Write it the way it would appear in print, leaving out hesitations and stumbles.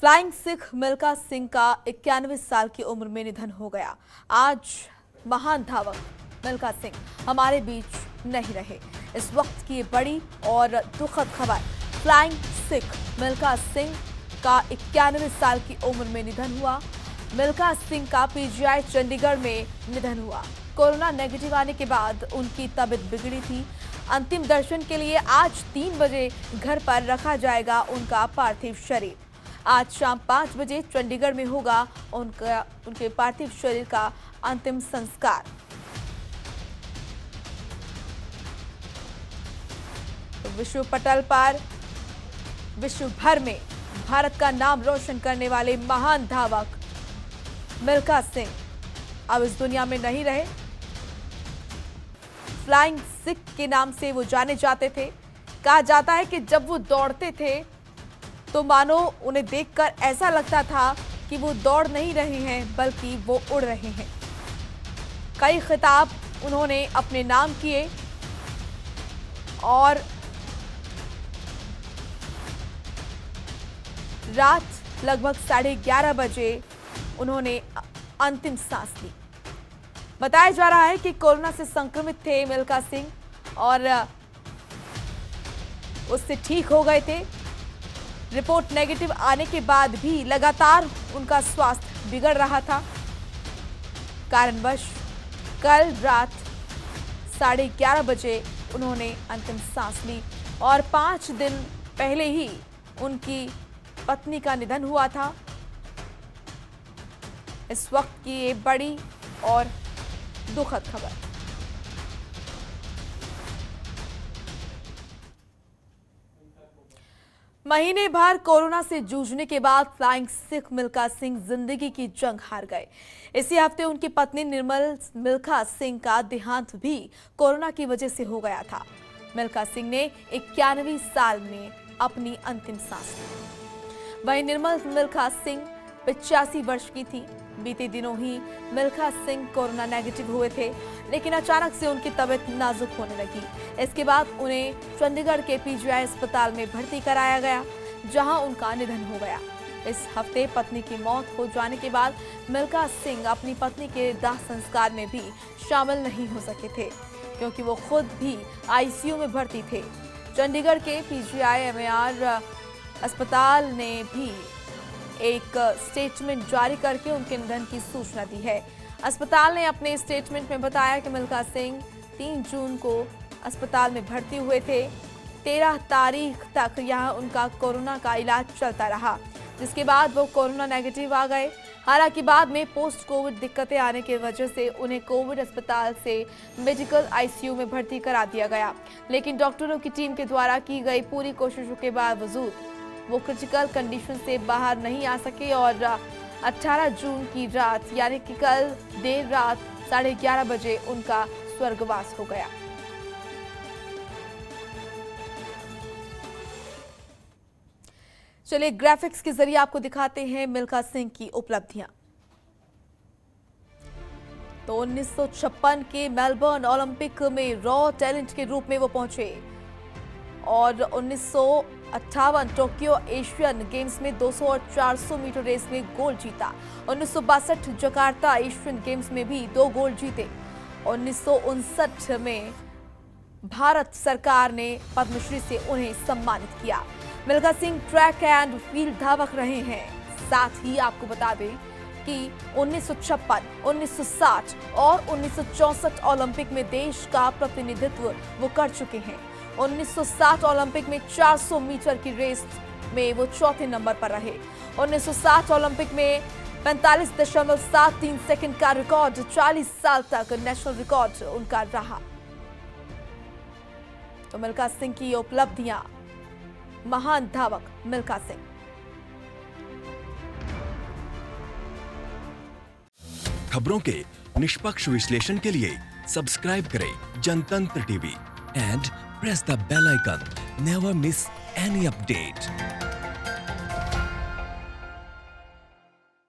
Flying Sikh Milkha Singh का 91 साल की उम्र में निधन हो गया। आज महान धावक मिल्खा सिंह हमारे बीच नहीं रहे। इस वक्त की बड़ी और दुखद खबर, फ्लाइंग सिख मिल्खा सिंह का 91 साल की उम्र में निधन हुआ। मिल्खा सिंह का पीजीआई चंडीगढ़ में निधन हुआ। कोरोना नेगेटिव आने के बाद उनकी तबीयत बिगड़ी थी। अंतिम दर्शन के लिए आज 3 बजे घर पर रखा जाएगा उनका पार्थिव शरीर। आज शाम 5 बजे चंडीगढ़ में होगा उनके पार्थिव शरीर का अंतिम संस्कार। तो विश्व पटल पर विश्व भर में भारत का नाम रोशन करने वाले महान धावक मिल्खा सिंह अब इस दुनिया में नहीं रहे। फ्लाइंग सिख के नाम से वो जाने जाते थे। कहा जाता है कि जब वो दौड़ते थे तो मानो उन्हें देखकर ऐसा लगता था कि वो दौड़ नहीं रहे हैं बल्कि वो उड़ रहे हैं। कई खिताब उन्होंने अपने नाम किए और रात लगभग 11:30 बजे उन्होंने अंतिम सांस ली। बताया जा रहा है कि कोरोना से संक्रमित थे मिल्खा सिंह और उससे ठीक हो गए थे। रिपोर्ट नेगेटिव आने के बाद भी लगातार उनका स्वास्थ्य बिगड़ रहा था। कारणवश कल रात 11:30 बजे उन्होंने अंतिम सांस ली और 5 दिन पहले ही उनकी पत्नी का निधन हुआ था। इस वक्त की ये बड़ी और दुखद खबर। महीने भर कोरोना से जूझने के बाद फ्लाइंग सिख मिल्खा सिंह जिंदगी की जंग हार गए। इसी हफ्ते उनकी पत्नी निर्मल मिल्खा सिंह का देहांत भी कोरोना की वजह से हो गया था। मिल्खा सिंह ने 91 साल में अपनी अंतिम सांस ली। वहीं निर्मल मिल्खा सिंह 85 वर्ष की थी। बीते दिनों ही मिल्खा सिंह कोरोना नेगेटिव हुए थे, लेकिन अचानक से उनकी तबीयत नाजुक होने लगी। इसके बाद उन्हें चंडीगढ़ के पीजीआई अस्पताल में भर्ती कराया गया, जहां उनका निधन हो गया। इस हफ्ते पत्नी की मौत हो जाने के बाद मिल्खा सिंह अपनी पत्नी के दाह संस्कार में भी शामिल नहीं हो सके थे, क्योंकि वो खुद भी आईसीयू में भर्ती थे। चंडीगढ़ के PGI-MER अस्पताल ने भी एक स्टेटमेंट जारी करके उनके निधन की सूचना दी है। अस्पताल ने अपने स्टेटमेंट में बताया कि मिल्खा सिंह 3 जून को अस्पताल में भर्ती हुए थे। 13 तारीख तक यहां उनका कोरोना का इलाज चलता रहा, जिसके बाद वो कोरोना नेगेटिव आ गए। हालांकि बाद में पोस्ट कोविड दिक्कतें आने की वजह से उन्हें कोविड अस्पताल से मेडिकल आईसीयू में भर्ती करा दिया गया, लेकिन डॉक्टरों की टीम के द्वारा की गई पूरी कोशिशों के बावजूद वो क्रिटिकल कंडीशन से बाहर नहीं आ सके और 18 जून की रात यानी कि कल देर रात 11:30 बजे उनका स्वर्गवास हो गया। चलिए ग्राफिक्स के जरिए आपको दिखाते हैं मिल्खा सिंह की उपलब्धियां। तो 1956 के मेलबर्न ओलंपिक में रॉ टैलेंट के रूप में वो पहुंचे और 1958 टोक्यो एशियन गेम्स में 200 और 400 मीटर रेस में गोल्ड जीता। 1962 जकार्ता एशियन गेम्स में भी 2 गोल्ड जीते। 1959 में भारत सरकार ने पद्मश्री से उन्हें सम्मानित किया। Milkha Singh track and field धावक रहे हैं। साथ ही आपको बता दें कि 1956, 1960 और 1964 ओलंपिक में देश का प्रतिनिधित्व वो कर चुके हैं। 1960 ओलंपिक में 400 मीटर की रेस में वो चौथे नंबर पर रहे। 1960 ओलंपिक में 45.73 सेकंड का रिकॉर्ड 40 साल तक नेशनल रिकॉर्ड उनका रहा। तो मिल्खा सिंह की उपलब्धियां, महान धावक मिल्खा सिंह। खबरों के निष्पक्ष विश्लेषण के लिए सब्सक्राइब करें जनतंत्र TV and press the bell icon. Never miss any update.